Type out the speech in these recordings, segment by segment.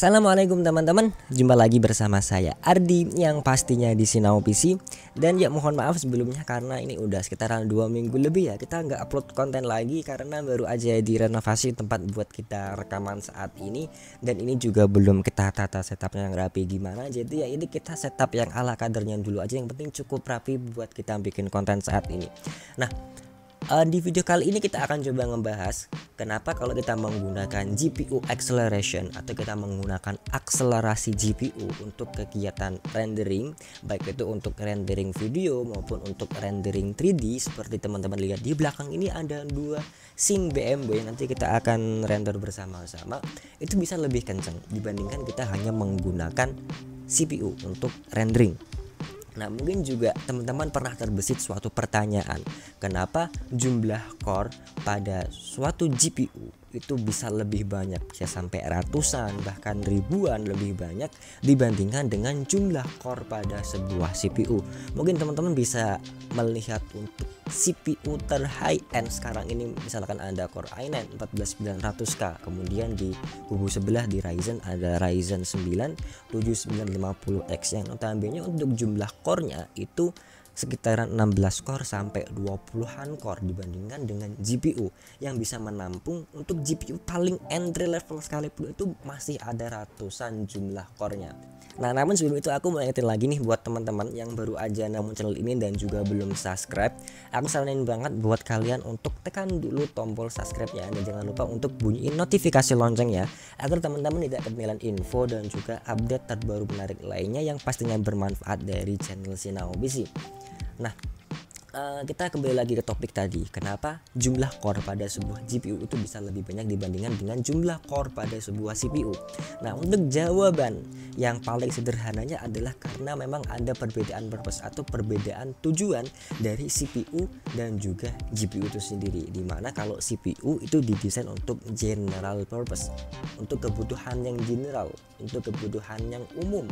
Assalamualaikum teman-teman, jumpa lagi bersama saya Ardi yang pastinya di Sinau PC. Dan ya mohon maaf sebelumnya karena ini udah sekitaran 2 minggu lebih ya kita nggak upload konten lagi karena baru aja direnovasi tempat buat kita rekaman saat ini. Dan ini juga belum kita tata setupnya yang rapi gimana, jadi ya ini kita setup yang ala kadarnya dulu aja, yang penting cukup rapi buat kita bikin konten saat ini. Nah, di video kali ini kita akan coba ngebahas kenapa kalau kita menggunakan GPU acceleration atau kita menggunakan akselerasi GPU untuk kegiatan rendering, baik itu untuk rendering video maupun untuk rendering 3D. Seperti teman-teman lihat di belakang ini ada dua scene BMW, nanti kita akan render bersama-sama, itu bisa lebih kencang dibandingkan kita hanya menggunakan CPU untuk rendering. Nah, mungkin juga teman-teman pernah terbesit suatu pertanyaan, kenapa jumlah core pada suatu GPU itu bisa lebih banyak, bisa sampai ratusan bahkan ribuan lebih banyak dibandingkan dengan jumlah core pada sebuah CPU. Mungkin teman-teman bisa melihat untuk CPU ter-high end sekarang ini, misalkan ada Core i9 14900K, kemudian di kubu sebelah di Ryzen ada Ryzen 9 7950X yang notabene untuk jumlah core-nya itu sekitaran 16 core sampai 20-an core dibandingkan dengan GPU yang bisa menampung untuk GPU paling entry level sekalipun itu masih ada ratusan jumlah core-nya. Nah, namun sebelum itu aku mau ingetin lagi nih buat teman-teman yang baru aja namun channel ini dan juga belum subscribe, aku saranin banget buat kalian untuk tekan dulu tombol subscribe-nya dan jangan lupa untuk bunyiin notifikasi loncengnya agar teman-teman tidak ketinggalan info dan juga update terbaru menarik lainnya yang pastinya bermanfaat dari channel Sinau PC. Nah, kita kembali lagi ke topik tadi, kenapa jumlah core pada sebuah GPU itu bisa lebih banyak dibandingkan dengan jumlah core pada sebuah CPU. Nah, untuk jawaban yang paling sederhananya adalah karena memang ada perbedaan purpose atau perbedaan tujuan dari CPU dan juga GPU itu sendiri, dimana kalau CPU itu didesain untuk general purpose, untuk kebutuhan yang general, untuk kebutuhan yang umum,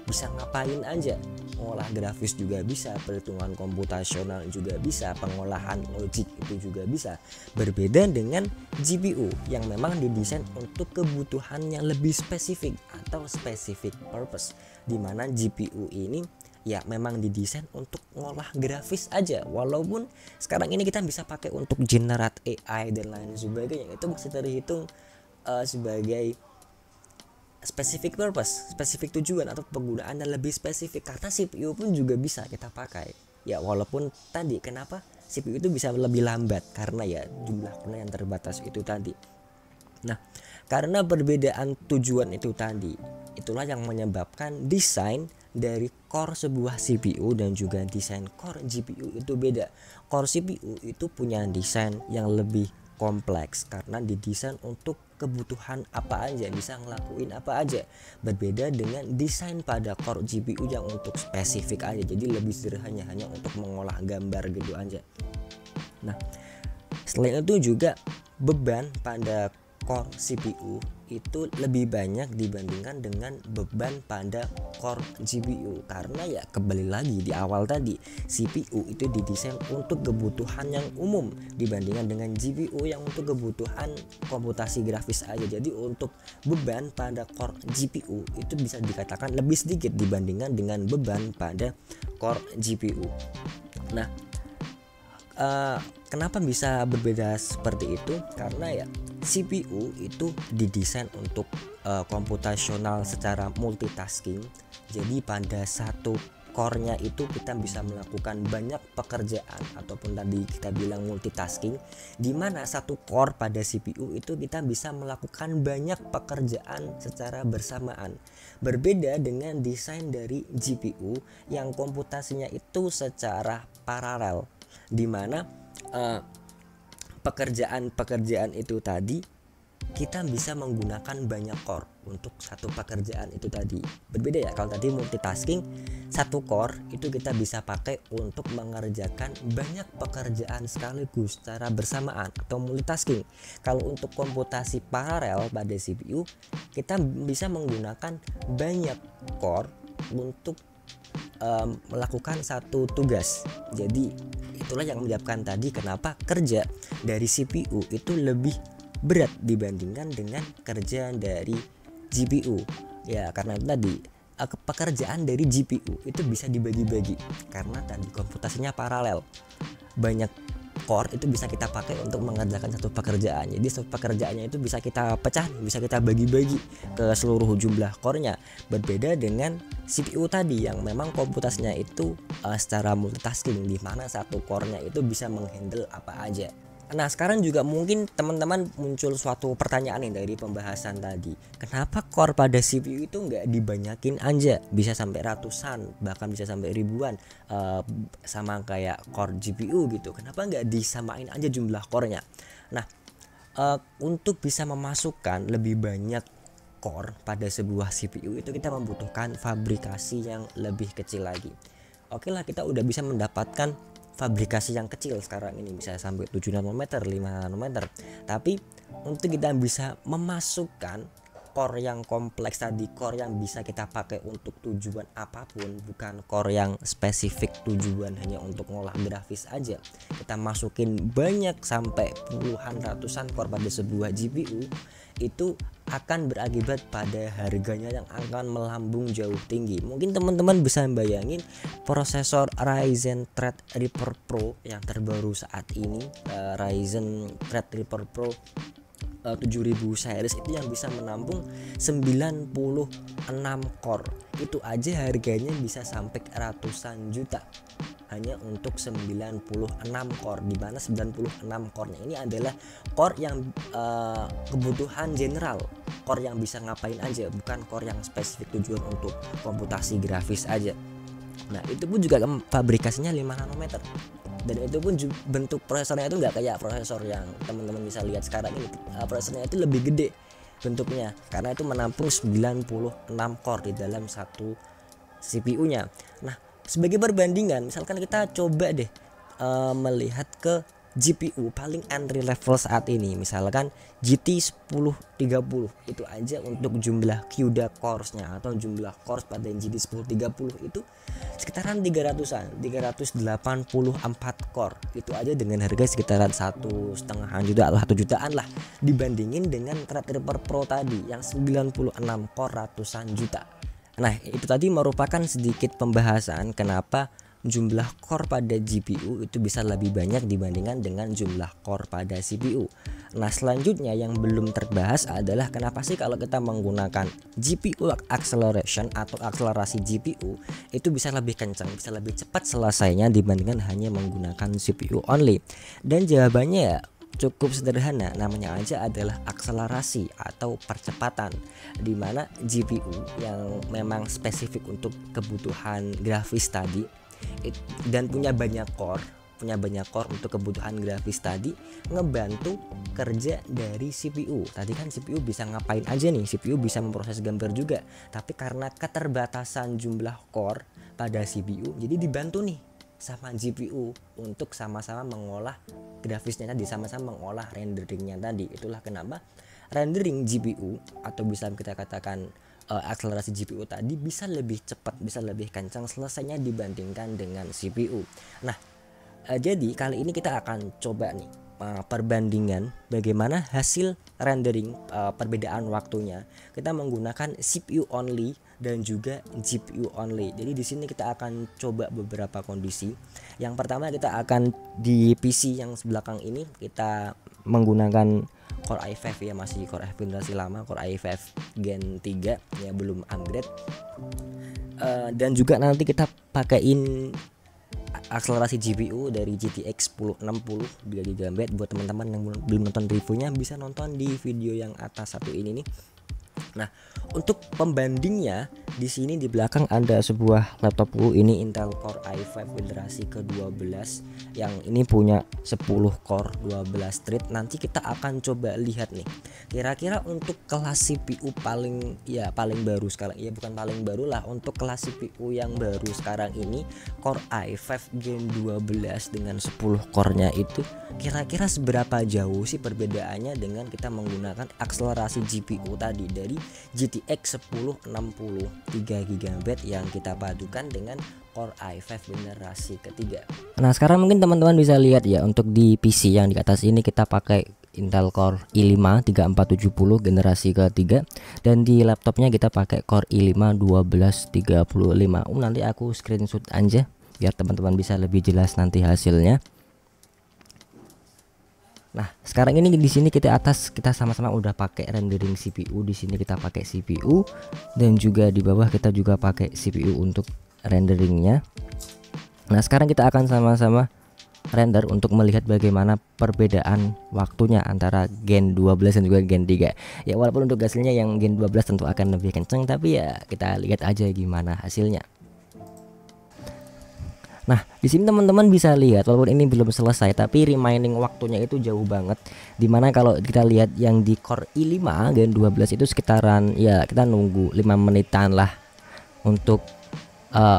bisa ngapain aja, mengolah grafis juga bisa, perhitungan komputasional juga bisa, pengolahan logik itu juga bisa. Berbeda dengan GPU yang memang didesain untuk kebutuhan yang lebih spesifik atau specific purpose, dimana GPU ini ya memang didesain untuk ngolah grafis aja, walaupun sekarang ini kita bisa pakai untuk generate AI dan lain sebagainya, itu masih terhitung sebagai specific purpose, spesifik tujuan atau penggunaannya lebih spesifik, karena CPU pun juga bisa kita pakai. Ya walaupun tadi kenapa CPU itu bisa lebih lambat karena ya jumlah core yang terbatas itu tadi. Nah, karena perbedaan tujuan itu tadi, itulah yang menyebabkan desain dari core sebuah CPU dan juga desain core GPU itu beda. Core CPU itu punya desain yang lebih kompleks karena didesain untuk kebutuhan apa aja, bisa ngelakuin apa aja. Berbeda dengan desain pada core GPU yang untuk spesifik aja, jadi lebih sederhana, hanya untuk mengolah gambar gitu aja. Nah, selain itu juga beban pada core CPU itu lebih banyak dibandingkan dengan beban pada core GPU, karena ya kembali lagi di awal tadi, CPU itu didesain untuk kebutuhan yang umum dibandingkan dengan GPU yang untuk kebutuhan komputasi grafis aja. Jadi untuk beban pada core GPU itu bisa dikatakan lebih sedikit dibandingkan dengan beban pada core GPU. Nah, kenapa bisa berbeda seperti itu? Karena ya CPU itu didesain untuk komputasional secara multitasking. Jadi pada satu core-nya itu kita bisa melakukan banyak pekerjaan ataupun tadi kita bilang multitasking, di mana satu core pada CPU itu kita bisa melakukan banyak pekerjaan secara bersamaan. Berbeda dengan desain dari GPU yang komputasinya itu secara paralel, di mana pekerjaan-pekerjaan itu tadi kita bisa menggunakan banyak core untuk satu pekerjaan itu tadi. Berbeda ya, kalau tadi multitasking, satu core itu kita bisa pakai untuk mengerjakan banyak pekerjaan sekaligus secara bersamaan atau multitasking. Kalau untuk komputasi paralel pada CPU, kita bisa menggunakan banyak core untuk melakukan satu tugas. Jadi itulah yang menyebabkan tadi kenapa kerja dari CPU itu lebih berat dibandingkan dengan kerja dari GPU. Ya karena itu tadi pekerjaan dari GPU itu bisa dibagi-bagi karena tadi komputasinya paralel. Banyak core itu bisa kita pakai untuk mengerjakan satu pekerjaan. Jadi satu pekerjaannya itu bisa kita pecah, bisa kita bagi-bagi ke seluruh jumlah core-nya. Berbeda dengan CPU tadi yang memang komputasinya itu secara multitasking, di mana satu core-nya itu bisa menghandle apa aja. Nah sekarang juga mungkin teman-teman muncul suatu pertanyaan nih dari pembahasan tadi. Kenapa core pada CPU itu nggak dibanyakin aja, bisa sampai ratusan, bahkan bisa sampai ribuan, sama kayak core GPU gitu. Kenapa nggak disamain aja jumlah core-nya? Nah untuk bisa memasukkan lebih banyak core pada sebuah CPU itu kita membutuhkan fabrikasi yang lebih kecil lagi. Oke lah, kita udah bisa mendapatkan fabrikasi yang kecil sekarang ini, bisa sampai 7 nanometer, 5 nanometer. Tapi untuk kita bisa memasukkan core yang kompleks tadi, core yang bisa kita pakai untuk tujuan apapun, bukan core yang spesifik tujuan hanya untuk ngolah grafis aja, kita masukin banyak sampai puluhan ratusan core pada sebuah GPU, itu akan berakibat pada harganya yang akan melambung jauh tinggi. Mungkin teman-teman bisa bayangin prosesor Ryzen Threadripper Pro yang terbaru saat ini, Ryzen Threadripper Pro 7000 series itu yang bisa menampung 96 core. Itu aja harganya bisa sampai ratusan juta hanya untuk 96 core, di mana 96 core-nya ini adalah core yang kebutuhan general, core yang bisa ngapain aja, bukan core yang spesifik tujuan untuk komputasi grafis aja. Nah itu pun juga fabrikasinya 5 nanometer, dan itu pun bentuk prosesornya itu nggak kayak prosesor yang teman-teman bisa lihat sekarang ini. Prosesornya itu lebih gede bentuknya karena itu menampung 96 core di dalam satu CPU-nya. Nah sebagai perbandingan, misalkan kita coba deh melihat ke GPU paling entry level saat ini, misalkan GT 1030, itu aja untuk jumlah CUDA cores-nya atau jumlah cores pada GT 1030 itu sekitaran 300-an, 384 core. Itu aja dengan harga sekitaran 1,5 juta atau 1 jutaan lah, dibandingin dengan Threadripper Pro tadi yang 96 core ratusan juta. Nah itu tadi merupakan sedikit pembahasan kenapa jumlah core pada GPU itu bisa lebih banyak dibandingkan dengan jumlah core pada CPU. Nah selanjutnya yang belum terbahas adalah kenapa sih kalau kita menggunakan GPU acceleration atau akselerasi GPU itu bisa lebih kencang, bisa lebih cepat selesainya dibandingkan hanya menggunakan CPU only. Dan jawabannya ya cukup sederhana, namanya aja adalah akselerasi atau percepatan, dimana GPU yang memang spesifik untuk kebutuhan grafis tadi dan punya banyak core untuk kebutuhan grafis tadi, ngebantu kerja dari CPU. Tadi kan CPU bisa ngapain aja nih, CPU bisa memproses gambar juga, tapi karena keterbatasan jumlah core pada CPU, jadi dibantu nih sama GPU untuk sama-sama mengolah grafisnya tadi, sama-sama mengolah renderingnya tadi. Itulah kenapa rendering GPU atau bisa kita katakan akselerasi GPU tadi bisa lebih cepat, bisa lebih kencang selesainya dibandingkan dengan CPU. Nah jadi kali ini kita akan coba nih perbandingan bagaimana hasil rendering, perbedaan waktunya kita menggunakan CPU only dan juga GPU only. Jadi di sini kita akan coba beberapa kondisi. Yang pertama kita akan di PC yang belakang ini kita menggunakan Core i5 ya, masih Core i5 generasi lama, Core i5 Gen 3 ya, belum upgrade. Dan juga nanti kita pakaiin akselerasi GPU dari GTX 1060 2GB. Buat teman-teman yang belum nonton reviewnya bisa nonton di video yang atas satu ini nih. Nah, untuk pembandingnya di sini di belakang ada sebuah laptopku, ini Intel Core i5 generasi ke-12 yang ini punya 10 core 12 thread. Nanti kita akan coba lihat nih kira-kira untuk kelas CPU paling baru sekarang, ya bukan paling baru lah, untuk kelas CPU yang baru sekarang ini Core i5 Gen 12 dengan 10 core-nya itu kira-kira seberapa jauh sih perbedaannya dengan kita menggunakan akselerasi GPU tadi dari GTX 1060 3GB yang kita padukan dengan Core i5 generasi ketiga. Nah sekarang mungkin teman-teman bisa lihat ya, untuk di PC yang di atas ini kita pakai Intel Core i5 3470 generasi ketiga, dan di laptopnya kita pakai Core i5 1235. Nanti aku screenshot aja biar teman-teman bisa lebih jelas nanti hasilnya. Nah, sekarang ini di sini kita sama-sama udah pakai rendering CPU. Di sini kita pakai CPU, dan juga di bawah kita juga pakai CPU untuk renderingnya. Nah, sekarang kita akan sama-sama render untuk melihat bagaimana perbedaan waktunya antara Gen 12 dan juga Gen 3. Ya, walaupun untuk hasilnya yang Gen 12 tentu akan lebih kenceng, tapi ya kita lihat aja gimana hasilnya. Nah, di sini teman-teman bisa lihat walaupun ini belum selesai, tapi remaining waktunya itu jauh banget. Dimana kalau kita lihat yang di Core i5 Gen 12 itu sekitaran, ya kita nunggu 5 menitan lah untuk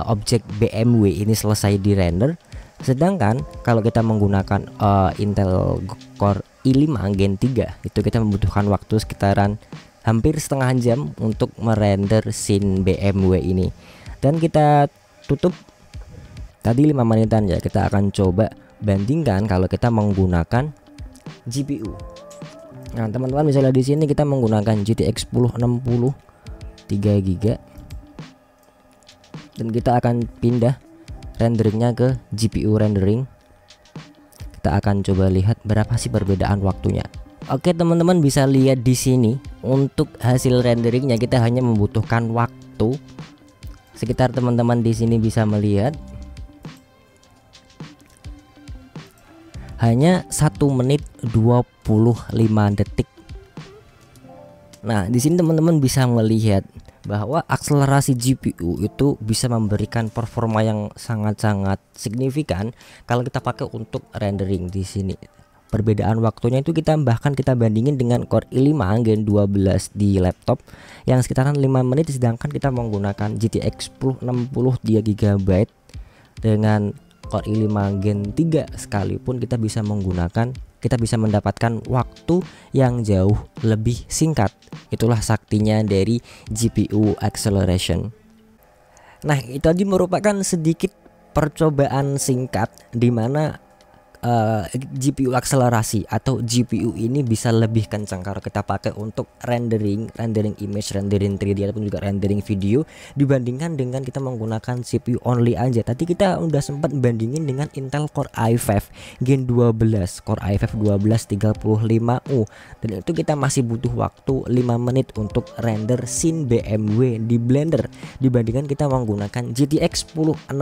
objek BMW ini selesai di render. Sedangkan kalau kita menggunakan Intel Core i5 Gen 3 itu kita membutuhkan waktu sekitaran hampir setengah jam untuk merender scene BMW ini. Dan kita tutup tadi 5 menitan ya. Kita akan coba bandingkan kalau kita menggunakan GPU. Nah, teman-teman bisa lihat di sini kita menggunakan GTX 1060 3GB, dan kita akan pindah renderingnya ke GPU rendering. Kita akan coba lihat berapa sih perbedaan waktunya. Oke, teman-teman bisa lihat di sini untuk hasil renderingnya kita hanya membutuhkan waktu sekitar, teman-teman di sini bisa melihat hanya 1 menit 25 detik. Nah, di sini teman-teman bisa melihat bahwa akselerasi GPU itu bisa memberikan performa yang sangat-sangat signifikan kalau kita pakai untuk rendering di sini. Perbedaan waktunya itu kita bandingin dengan Core i5 Gen 12 di laptop yang sekitaran 5 menit, sedangkan kita menggunakan GTX 1060 3GB dengan Core i5 Gen 3 sekalipun kita bisa mendapatkan waktu yang jauh lebih singkat. Itulah saktinya dari GPU acceleration. Nah, itu tadi merupakan sedikit percobaan singkat di mana GPU akselerasi atau GPU ini bisa lebih kencang kalau kita pakai untuk rendering image, rendering 3D ataupun juga rendering video dibandingkan dengan kita menggunakan CPU only aja. Tadi kita udah sempat bandingin dengan Intel Core i5 Gen 12, Core i5 1235U, dan itu kita masih butuh waktu 5 menit untuk render scene BMW di Blender dibandingkan kita menggunakan GTX 1060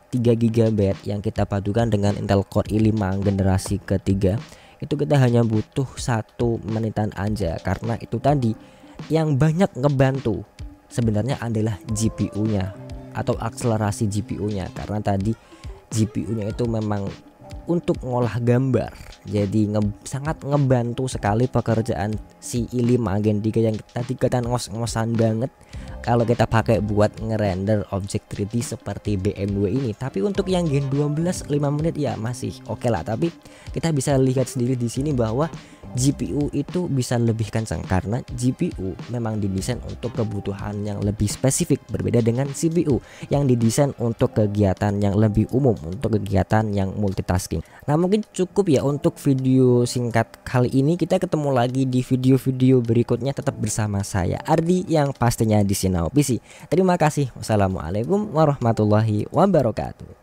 3GB yang kita padukan dengan Intel Core i5 generasi ketiga. Itu kita hanya butuh 1 menitan aja, karena itu tadi yang banyak ngebantu sebenarnya adalah GPU-nya atau akselerasi GPU-nya, karena tadi GPU-nya itu memang untuk ngolah gambar, jadi sangat ngebantu sekali pekerjaan si i5 Gen 3 yang tadi kita ngos-ngosan banget kalau kita pakai buat ngerender objek 3D seperti BMW ini. Tapi untuk yang Gen 12 5 menit ya masih oke lah, tapi kita bisa lihat sendiri di sini bahwa GPU itu bisa lebih kencang karena GPU memang didesain untuk kebutuhan yang lebih spesifik, berbeda dengan CPU yang didesain untuk kegiatan yang lebih umum, untuk kegiatan yang multitasking. Nah, mungkin cukup ya untuk video singkat kali ini. Kita ketemu lagi di video-video berikutnya. Tetap bersama saya Ardi yang pastinya di Sinau PC. Terima kasih. Wassalamualaikum warahmatullahi wabarakatuh.